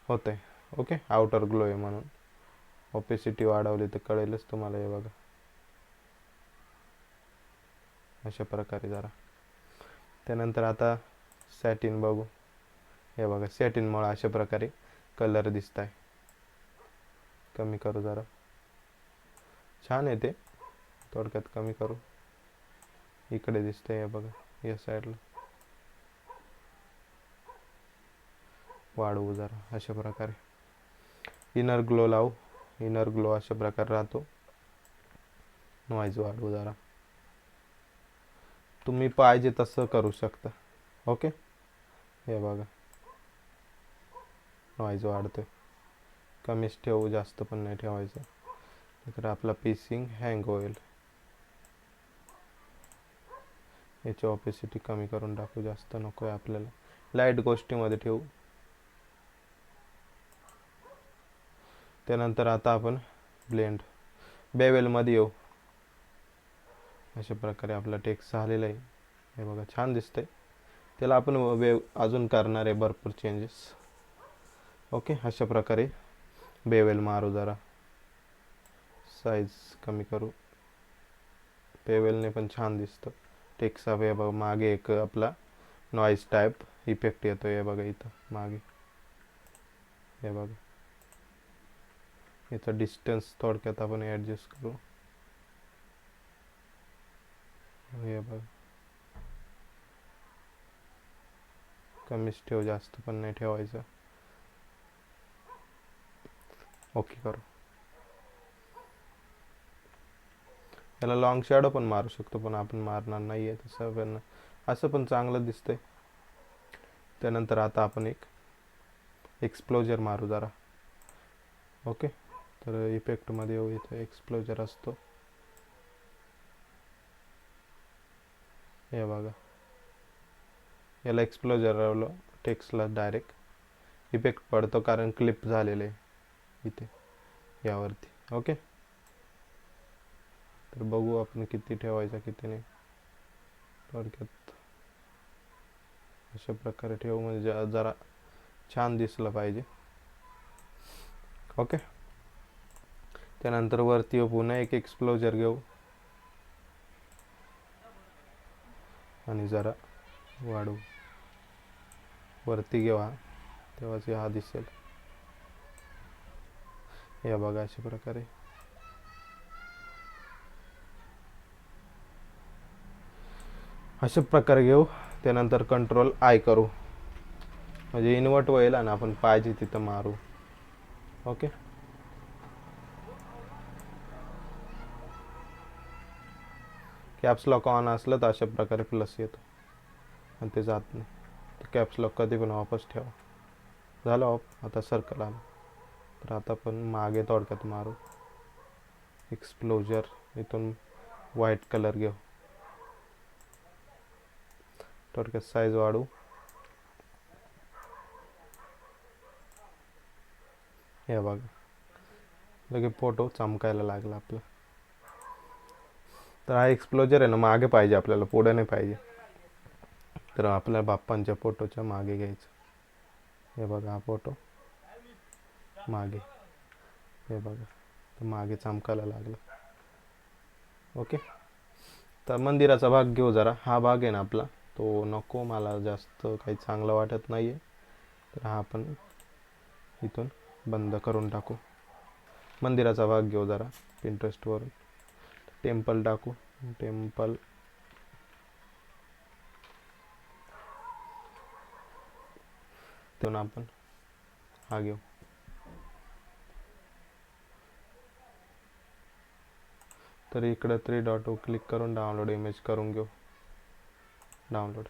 होतंय. ओके आउटर ग्लो आहे म्हणून ओपेसिटी वाढवली तर कळेलच तुम्हाला. हे बघा अशा प्रकारे जरा. त्यानंतर आता सॅटिन बघू. हे बघा सॅटिनमुळे अशा प्रकारे कलर दिसत आहे. कमी करू जरा. छान आहे ते. थोडक्यात कमी करू. इकडे दिसतंय हे बघा या साईडला. वाढवू जरा अशा प्रकारे. इनर ग्लो लावू. इनर ग्लो अशा प्रकारे राहतो. नॉईज वाढवू जरा. तुम्ही पाहिजे तसं करू शकता. ओके हे बघा नॉईज वाढतोय. कमीच ठेवू, जास्त पण नाही ठेवायचं, तर आपला पीसिंग हँग होईल. याची ऑपेसिटी कमी करून टाकू, जास्त नको आहे आपल्याला. लाईट गोष्टीमध्ये ठेवू. त्यानंतर आता आपण ब्लेंड बेवेलमध्ये येऊ. अशा प्रकारे आपला टेक्स्ट झालेला आहे. हे बघा छान दिसतंय. त्याला आपण अजून करणार आहे भरपूर चेंजेस. ओके अशा प्रकारे बेवेल मारू जरा. साईज कमी करू. बेवेलने पण छान दिसतं टेक्स्ट. हे बघा मागे एक आपला नॉईज टाईप इफेक्ट येतो. हे बघा इथं मागे. हे बघा याचा डिस्टन्स थोडक्यात आपण ॲडजस्ट करू. हे बघा कमीच ठेव, जास्त पण नाही ठेवायचं. ओके करू. याला लॉंग शॅडो पण मारू शकतो, पण आपण मारणार नाही आहे तसं. पण असं पण चांगलं दिसतंय. त्यानंतर आता आपण एक एक्सप्लोजर मारू जरा. ओके तर इफेक्टमध्ये येऊ. इथं एक्सप्लोजर असतो. हे बघा याला एक्सप्लोजर लावलं टेक्स्टला डायरेक्ट इफेक्ट पडतो, कारण क्लिप झालेले इथे यावरती. ओके तर बघू आपण किती ठेवायचा किती नाही. थोडक्यात अशा प्रकारे ठेवू म्हणजे जरा छान दिसलं पाहिजे. ओके त्यानंतर वरती पुन्हा एक एक्सप्लोजर घेऊ आणि जरा वाढवू. वरती घेवा तेव्हाच हा दिसेल. या बघा अशा प्रकारे. अशा प्रकारे घेऊ. त्यानंतर कंट्रोल आय करू म्हणजे इन्वर्ट होईल आणि आपण पाहिजे तिथं मारू. ओके कॅप्स लॉक ऑन असलं तर अशा प्रकारे प्लस येतो आणि ते जात नाही. कॅप्स लॉक कधी पण ऑफच ठेवा. झालं ऑफ. आता सर्कल आलं. तर आता आपण मागे थोडक्यात मारू. एक्सप्लोजर इथून व्हाईट कलर घेऊ. थोडक्यात साईज वाढू. हे बघा लगे फोटो चमकायला लागला आपला. तर हा एक्सप्लोजर आहे ना मागे पाहिजे आपल्याला, पुढे नाही पाहिजे. तर आपल्या बाप्पांच्या फोटोच्या मागे घ्यायचं. हे बघा हा फोटो मागे, हे बघा तर मागे चमकायला लागला. ओके. तर मंदिराचा भाग घेऊ जरा. हा भाग आहे ना आपला तो नको, मला जास्त काही चांगलं वाटत नाही आहे. तर हा आपण इथून बंद करून टाकू. मंदिराचा भाग घेऊ जरा पिंटरेस्टवरून. टेम्पल टाकू. टेम्पल तिथून आपण हा घेऊ. तर इकडे 3 डॉट क्लिक करून डाउनलोड इमेज करून घेऊ. डाउनलोड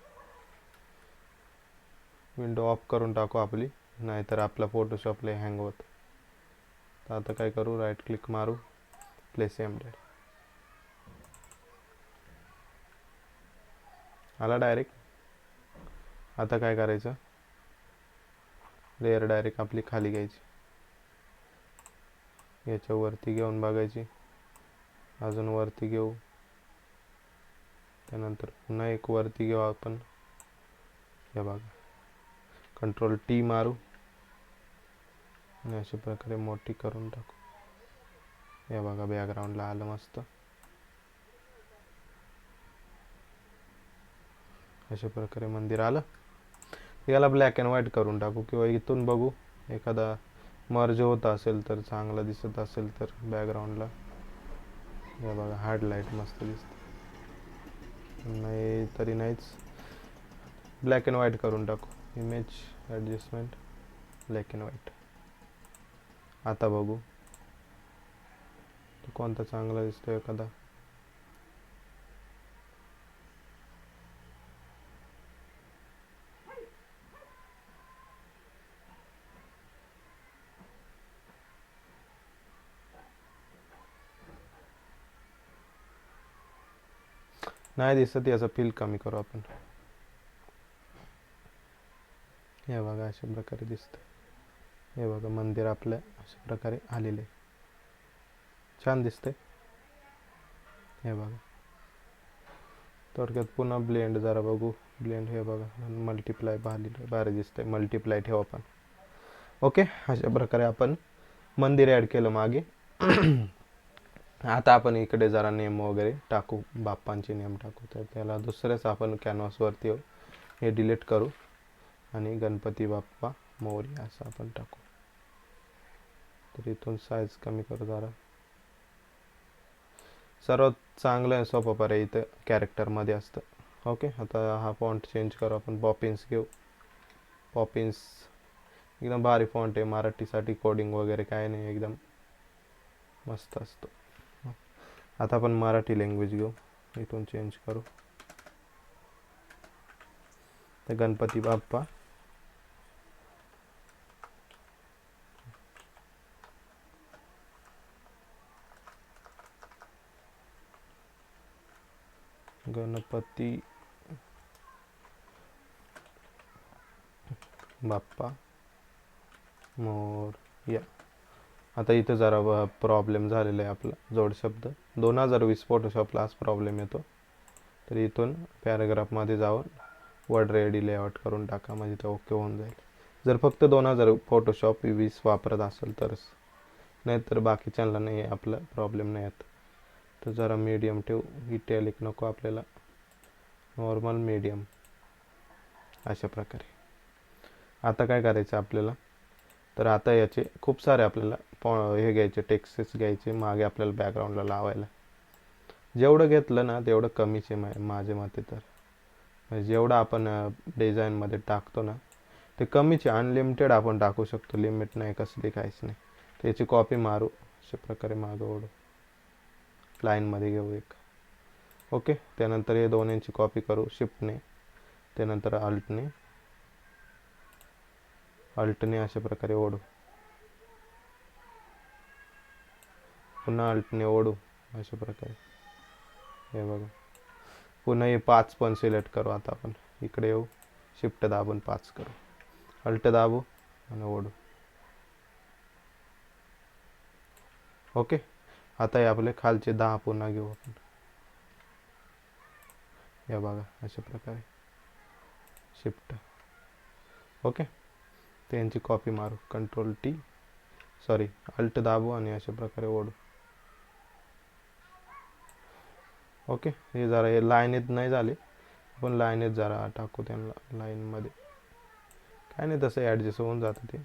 विंडो ऑफ करून टाकू आपली, नाहीतर आपला फोटोशॉपला हँग होत. तर आता काय करू, राईट क्लिक मारू, प्लेस एम्बेड आला डायरेक्ट. आता काय करायचं, लेअर डायरेक्ट आपली खाली घ्यायची, याच्या वरती घेऊन बघायची, अजून वरती घेऊ, त्यानंतर पुन्हा एक वरती घेऊ आपण. हे बघा कंट्रोल टी मारू आणि अशा प्रकारे मोठी करून टाकू. हे बघा बॅकग्राऊंडला आलं मस्त. अशा प्रकारे मंदिर आलं. याला ब्लॅक अँड व्हाईट करून टाकू किंवा इथून बघू एखादा मर्ज होत असेल तर, चांगला दिसत असेल तर बॅकग्राऊंडला. हे बघा हार्ड लाईट मस्त दिसते. नाही तरी नाहीच, ब्लॅक अँड व्हाईट करून टाकू. Image adjustment black and white. आता बघू तो कोणता चांगला दिसतो एखादा. नाही दिसत, याचा फील कमी करू आपण. हे बघा अशा प्रकारे दिसतं. हे बघा मंदिर आपल्या अशा प्रकारे आलेले, छान दिसते. हे बघा थोडक्यात पुन्हा ब्लेंड जरा बघू. ब्लेंड हे बघा मल्टिप्लाय भारी दिसतंय. मल्टिप्लाय ठेवा आपण. ओके. अशा प्रकारे आपण मंदिर ॲड केलं मागे. आता आपण इकडे जरा नेम वगैरे टाकू, बाप्पांचे नेम टाकू. तर त्याला दुसऱ्याच आपण कॅनव्हासवरती येऊ, हे डिलीट करू आणि गणपती बाप्पा मोरया असं आपण टाकू. तर इथून साईज कमी करू जरा. सर्वात चांगलं आहे सोपं पर्याय इथं कॅरेक्टरमध्ये असतं. ओके. आता हा फॉन्ट चेंज करू आपण. पॉपिन्स घेऊ. पॉपिन्स एकदम भारी फॉन्ट आहे, मराठीसाठी कोडिंग वगैरे काय नाही, एकदम मस्त असतो. आता आपण मराठी लँग्वेज घेऊ, इथून चेंज करू. तर गणपती बाप्पा गणपती बाप्पा मोरया. आता इथं जरा प्रॉब्लेम झालेला आहे आपला जोड शब्द. 2020 फोटोशॉपलाच प्रॉब्लेम येतो. तर इथून पॅराग्राफमध्ये जाऊन वर्ड रेडी लेआउट करून टाका, म्हणजे ते ओके होऊन जाईल. जर फक्त 2000 फोटोशॉप 20 वापरत असेल तरच, नाहीतर बाकीच्यांना नाही आपला प्रॉब्लेम नाही येत. तर जरा मीडियम ठेवू, इटॅलिक नको आपल्याला, नॉर्मल मीडियम अशा प्रकारे. आता काय करायचं आपल्याला, तर आता याचे खूप सारे आपल्याला हे घ्यायचे, टेक्स्ट्स घ्यायचे मागे आपल्याला बॅकग्राऊंडला लावायला. जेवढं घेतलं ना तेवढं कमीच आहे माझ्या मते. तर म्हणजे जेवढं आपण डिझाईनमध्ये टाकतो ना ते कमीच आहे. अनलिमिटेड आपण टाकू शकतो, लिमिट नाही कसली, काहीच नाही. त्याची कॉपी मारू, अशा प्रकारे मागं ओढू, लाईनमध्ये घेऊ एक. ओके. त्यानंतर हे दोन्हींची कॉपी करू शिफ्टने, त्यानंतर अल्टने अशा प्रकारे ओढू, पुन्हा अल्टने ओढू अशा प्रकारे. हे बघा, पुन्हा हे 5 पण सिलेक्ट करू. आता आपण इकडे येऊ, शिफ्ट दाबून 5 करू, अल्ट दाबू आणि ओढू. ओके. आता हे आपले खालचे 10 पुन्हा घेऊ आपण. हे बघा अशा प्रकारे शिफ्ट. ओके. त्यांची कॉपी मारू, अल्ट दाबू आणि अशा प्रकारे ओढू. ओके. हे जरा हे लाईनीत नाही झाले, आपण लाईनीत जरा टाकू त्यांना लाईनमध्ये, काय नाही तसं ॲडजस्ट होऊन जातं ते.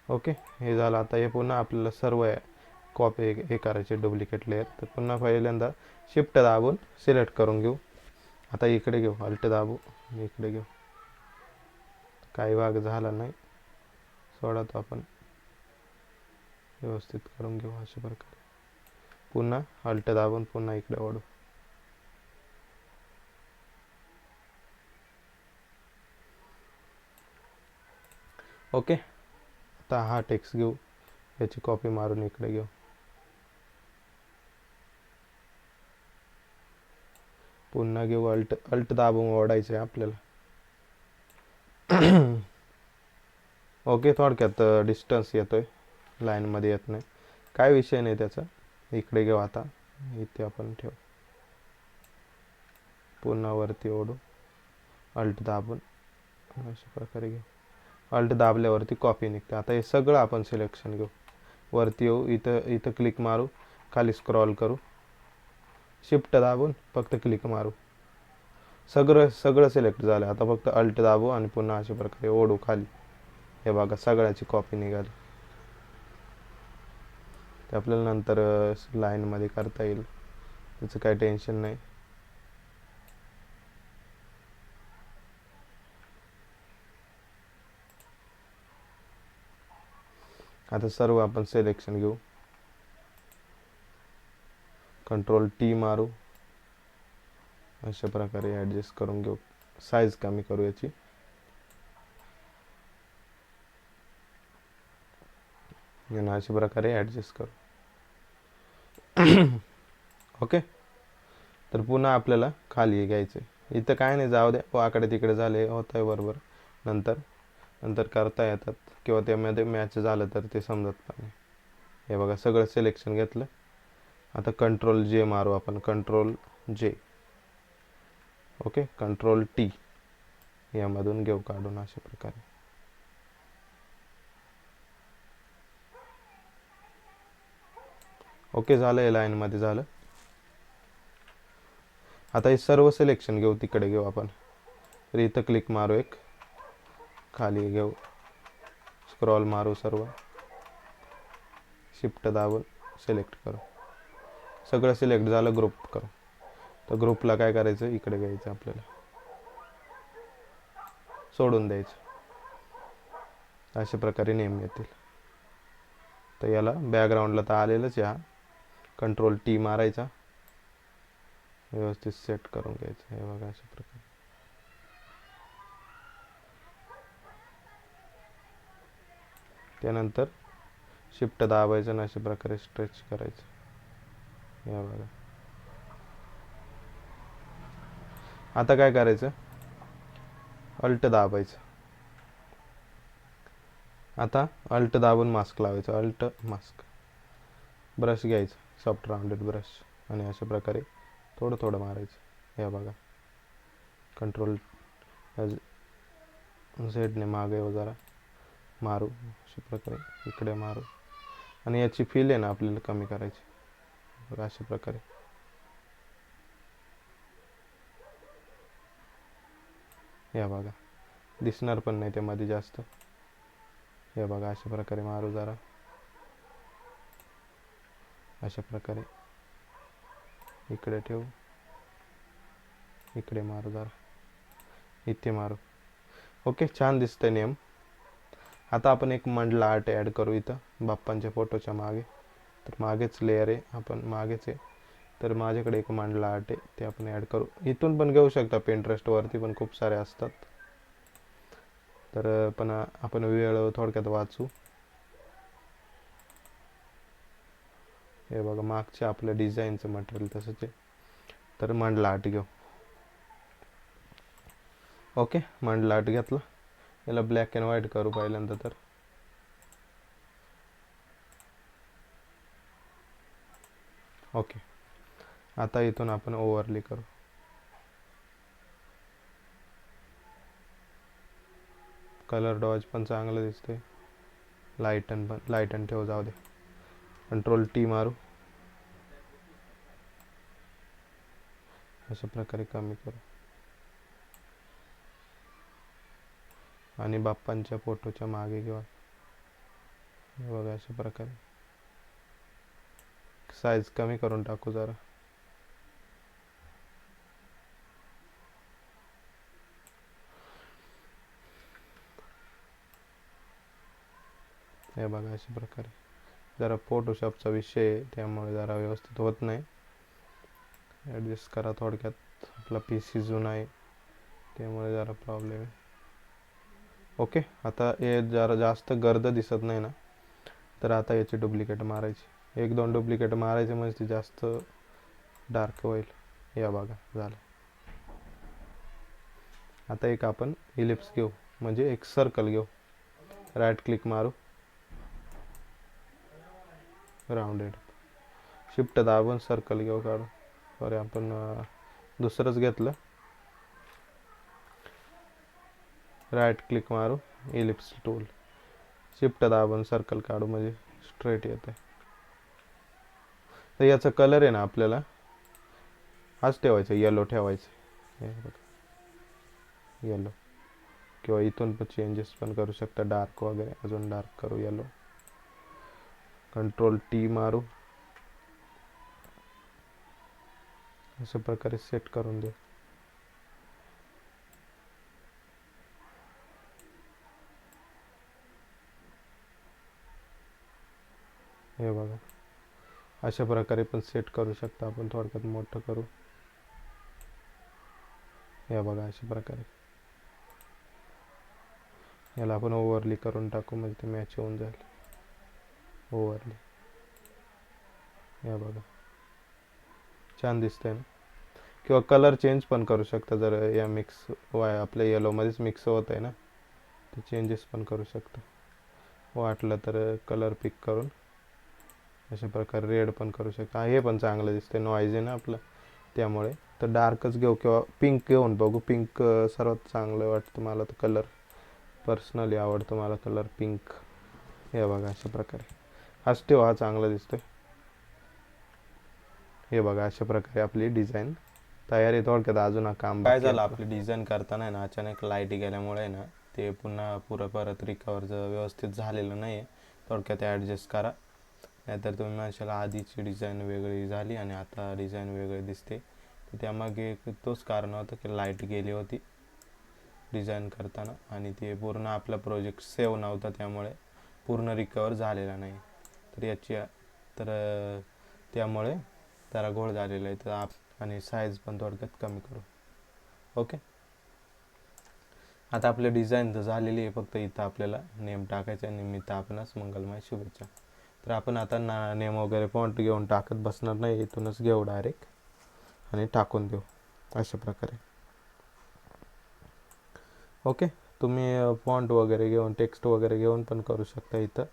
ओके. हे झालं. आता हे पुन्हा आपल्याला सर्व कॉपी हे करायचे डुप्लिकेट लेअर. तर पुन्हा पहिल्यांदा शिफ्ट दाबून सिलेक्ट करून घेऊ. आता इकडे घेऊ, अल्ट दाबू आणि इकडे घेऊ. काही भाग झाला नाही, सोडा तो आपण व्यवस्थित करून घेऊ अशा प्रकारे. पुन्हा अल्ट दाबून पुन्हा इकडे ओढू. ओके. आता हा टेक्स्ट घेऊ, याची कॉपी मारून इकडे घेऊ. पुन्हा घेऊ, अल्ट दाबून ओढायचं आहे आपल्याला. ओके. थोडक्यात डिस्टन्स येतोय, लाईनमध्ये येत नाही, काय विषय नाही त्याचा. इकडे घेऊ, आता इथे आपण ठेवू. पुन्हा वरती ओढू, अल्ट दाबून अशा प्रकारे घेऊ. अल्ट दाबल्यावरती कॉपी निघते. आता हे सगळं आपण सिलेक्शन घेऊ, वरती येऊ, इथं क्लिक मारू, खाली स्क्रॉल करू, शिफ्ट दाबून फक्त क्लिक मारू. सगळं सिलेक्ट झालं. आता फक्त अल्ट दाबू आणि पुन्हा अशा प्रकारे ओढू खाली. हे बघा सगळ्याची कॉपी निघाली. ते आपल्याला नंतर लाईनमध्ये करता येईल, त्याचं काही टेन्शन नाही. आता सर्व आपण सिलेक्शन घेऊ, Ctrl+T मारू, अशा प्रकारे ॲडजस्ट करून घेऊ. साईज कमी करू याची. आणि अशा प्रकारे ॲडजस्ट करू. ओके. तर पुन्हा आपल्याला खाली घ्यायचं. इथं काय नाही, जाऊ द्या, वाकडे तिकडे झाले होत आहे बरोबर, नंतर करता येतात, किंवा त्यामध्ये मॅच झालं तर ते समजत पण नाही. हे बघा सगळं सिलेक्शन घेतलं. आता Ctrl+J मारू आपण, Ctrl+J. ओके. Ctrl+T यामधून घेऊ काढून अशा प्रकारे. ओके. झालं, हे लाईनमध्ये झालं. आता हे सर्व सिलेक्शन घेऊ, तिकडे घेऊ आपण. तर इथं क्लिक मारू, एक खाली घेऊ, स्क्रॉल मारू, सर्व शिफ्ट दाबून सिलेक्ट करू. सगळं सिलेक्ट झालं, ग्रुप करू. तर ग्रुपला काय करायचं, इकडे घ्यायचं आपल्याला, सोडून द्यायचं. अशा प्रकारे नेम येतील. तर याला बॅकग्राऊंडला तर आलेलंच आहे. Ctrl+T मारायचा, व्यवस्थित सेट करून घ्यायचं. हे बघा अशा प्रकारे. त्यानंतर शिफ्ट दाबायचं आणि अशा प्रकारे स्ट्रेच करायचं. हे बघा. आता काय करायचं, अल्ट दाबायचं. आता अल्ट दाबून मास्क लावायचं, अल्ट मास्क. ब्रश घ्यायचं, सॉफ्ट राउंडेड ब्रश, आणि अशा प्रकारे थोडं मारायचं. हे बघा, Ctrl+Z ने मागे जरा मारू, अशा प्रकारे इकडे मारू. आणि याची फील आहे ना आपल्याला कमी करायची. बघा अशा प्रकारे. हे बघा दिसणार पण नाही त्यामध्ये जास्त. हे बघा अशा प्रकारे मारू जरा, अशा प्रकारे इकडे ठेवू, इकडे मारू जरा, इथे मारू. ओके. छान दिसतंय नेम. आता आपण एक मंडला आर्ट ॲड करू इथं बाप्पांच्या फोटोच्या मागे. तर मागेच लेअर आहे, आपण मागेच आहे. तर माझ्याकडे एक मांडला आर्ट आहे, ते आपण ॲड करू. इथून पण घेऊ शकता, पिंटरेस्टवरती पण खूप सारे असतात. तर पण आपण वेळ थोडक्यात वाचू. हे बघा, मागच्या आपल्या डिझाईनचं मटेरियल तसंच आहे. तर मांडला आर्ट घेऊ. ओके, मांडला आर्ट घेतला. याला ब्लॅक अँड व्हाईट करू पहिल्यांदा. तर ओके, आता इथून आपण ओव्हरली करू. कलर डॉज पण चांगलं दिसते. लाईटन ठेव, जाऊ दे. कंट्रोल टी मारू. अशा प्रकारे कमी करू. आणि बाप्पांच्या फोटोच्या मागे घेऊ. बघा अशा प्रकारे साईज कमी करून टाकू जरा. हे बघा अशा प्रकारे. जरा फोटोशॉपचा विषय आहे, त्यामुळे जरा व्यवस्थित होत नाही. ॲडजस्ट करा. थोडक्यात आपला PC जुना आहे, त्यामुळे जरा प्रॉब्लेम आहे. ओके, आता हे जरा जास्त गर्द दिसत नाही ना, तर आता याची डुप्लिकेट मारायची. 1-2 डुप्लिकेट मारायचे म्हणजे ती जास्त डार्क होईल. या बघा झालं. आता एक आपण इलिप्स घेऊ, म्हणजे एक सर्कल घेऊ. राईट क्लिक मारू, राऊंडेड. शिफ्ट दाबून सर्कल घेऊ काढू. सॉरी, आपण दुसरंच घेतलं. राईट क्लिक मारू, इलिप्स टूल. शिफ्ट दाबून सर्कल काढू, म्हणजे स्ट्रेट येते. तर याचा कलर आहे ना आपल्याला हाच ठेवायचा, येलो ठेवायचं. येलो, किंवा इथून पण चेंजेस पण करू शकता, डार्क वगैरे. अजून डार्क करू येलो. कंट्रोल टी मारू. अशा प्रकारे सेट करून दे. हे बघा, अशा प्रकारे पण सेट करू शकता आपण. थोडक्यात मोठं करू. हे बघा अशा प्रकारे. याला आपण ओव्हरली करून टाकू, म्हणजे ते मॅच होऊन जाईल. ओव्हरली. हे बघा, छान दिसतंय ना. किंवा कलर चेंज पण करू शकता, जर या मिक्स आपल्या येलोमध्येच मिक्स होत आहे ना, ते चेंजेस पण करू शकता. वाटलं तर कलर पिक करून अशा प्रकारे रेड पण करू शकता. हे पण चांगलं दिसतंय, नॉईज आहे ना आपलं, त्यामुळे. तर डार्कच घेऊ, किंवा पिंक घेऊन बघू. पिंक सर्वात चांगलं वाटतं मला. तर कलर पर्सनली आवडतो मला, कलर पिंक. हे बघा अशा प्रकारे. हाच ठेव, हा चांगला दिसतोय. हे बघा अशा प्रकारे आपली डिझाईन तयार आहे. थोडक्यात अजून हा काम काय झालं, आपली डिझाईन करताना ना अचानक लाईट गेल्यामुळे ना ते पुन्हा परत रिकवर व्यवस्थित झालेलं नाही आहे. थोडक्यात ॲडजस्ट करा, नाहीतर तुम्ही म्हणशाल आधीची डिझाईन वेगळी झाली आणि आता डिझाईन वेगळी दिसते. तर त्यामागे तोच कारण होतं की लाईट गेली होती डिझाईन करताना, आणि ते पूर्ण आपला प्रोजेक्ट सेव्ह नव्हता, त्यामुळे पूर्ण रिकवर झालेला नाही. तर त्यामुळे जरा घोळ झालेला आहे. तर आणि साईज पण थोडक्यात कमी करू. ओके, आता आपली डिझाईन तर झालेली आहे. फक्त इथं आपल्याला नेम टाकायचा. निमित्त आपणास मंगलमय शुभेच्छा. तर आपण आता नेम वगैरे फॉन्ट घेऊन टाकत बसणार नाही, इथूनच घेऊ डायरेक्ट आणि टाकून देऊ अशा प्रकारे. ओके, तुम्ही फॉन्ट वगैरे घेऊन, टेक्स्ट वगैरे घेऊन पण करू शकता इथं.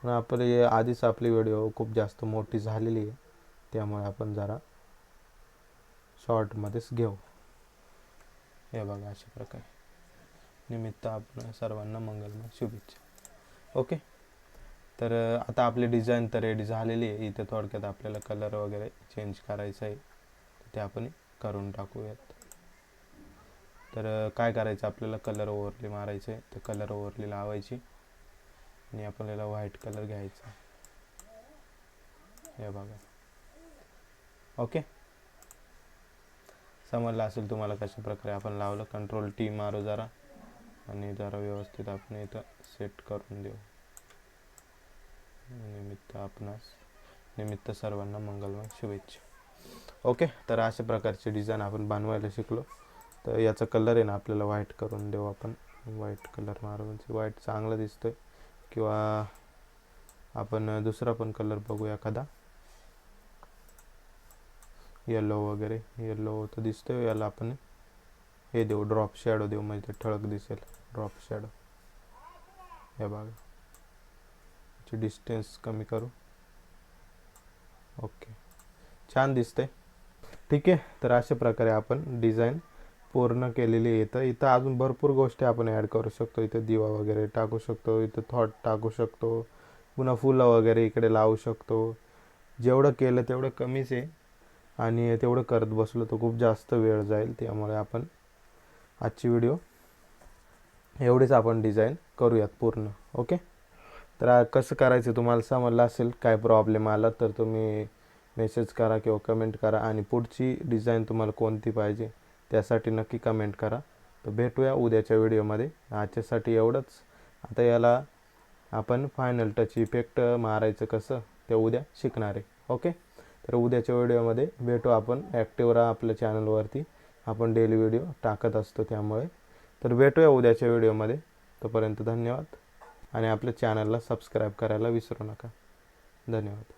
पण आधीच आपली व्हिडिओ खूप जास्त मोठी झालेली आहे, त्यामुळे आपण जरा शॉर्टमध्येच घेऊ. हे बघा अशा प्रकारे. निमित्त आपण सर्वांना मंगलमय शुभेच्छा. ओके, तर आता आपली डिझाईन तर रेडी झालेली आहे. इथे थोडक्यात आपल्याला कलर वगैरे चेंज करायचं आहे, ते आपण करून टाकूयात. तर काय करायचं, आपल्याला कलर ओव्हरली मारायचं आहे. तर कलर ओव्हरली लावायची आणि आपल्याला व्हाईट कलर घ्यायचा. हे बघा. ओके, समजलं असेल तुम्हाला कशा प्रकारे आपण लावलं. कंट्रोल टी मारू जरा, आणि जरा व्यवस्थित आपण इथं सेट करून देऊ. निमित्त सर्वांना मंगलमय शुभेच्छा. ओके, तर अशा प्रकारचे डिझाईन आपण बनवायला शिकलो. तर याचा कलर आहे ना आपल्याला व्हाईट करून देऊ आपण. व्हाईट कलर मारू म्हणजे व्हाईट चांगला दिसतोय, किंवा आपण दुसरा पण कलर बघूया एखादा, येलो वगैरे. येलो तर दिसतोय, याला आपण हे देऊ, ड्रॉप शॅडो देऊ म्हणजे ठळक दिसेल. ड्रॉप शॅडो हे बघा, याची डिस्टन्स कमी करू. ओके, छान दिसतंय. ठीक आहे, तर अशा प्रकारे आपण डिझाईन पूर्ण केलेली येतं. इथं अजून भरपूर गोष्टी आपण ॲड करू शकतो. इथं दिवा वगैरे टाकू शकतो, इथं थॉट टाकू शकतो, पुन्हा फुलं वगैरे इकडे लावू शकतो. जेवढं केलं तेवढं कमीच आहे, आणि तेवढं करत बसलो तर खूप जास्त वेळ जाईल. त्यामुळे आपण आजची व्हिडिओ एवढीच आपण डिझाईन करूयात पूर्ण. ओके, तर कसं करायचं तुम्हाला समजलं असेल. काय प्रॉब्लेम आला तर तुम्ही मेसेज करा किंवा कमेंट करा, आणि पुढची डिझाईन तुम्हाला कोणती पाहिजे त्यासाठी नक्की कमेंट करा. तर भेटूया उद्याच्या व्हिडिओमध्ये. आजच्यासाठी एवढंच. आता याला आपण फायनल टच इफेक्ट मारायचं कसं ते उद्या शिकणार आहे. ओके, तर उद्याच्या व्हिडिओमध्ये भेटू आपण. ॲक्टिव्ह राहा आपल्या चॅनलवरती, आपण डेली व्हिडिओ टाकत असतो त्यामुळे. तर भेटूया उद्याच्या व्हिडिओमध्ये. तोपर्यंत धन्यवाद, आणि आपल्या चॅनलला सबस्क्राईब करायला विसरू नका. धन्यवाद.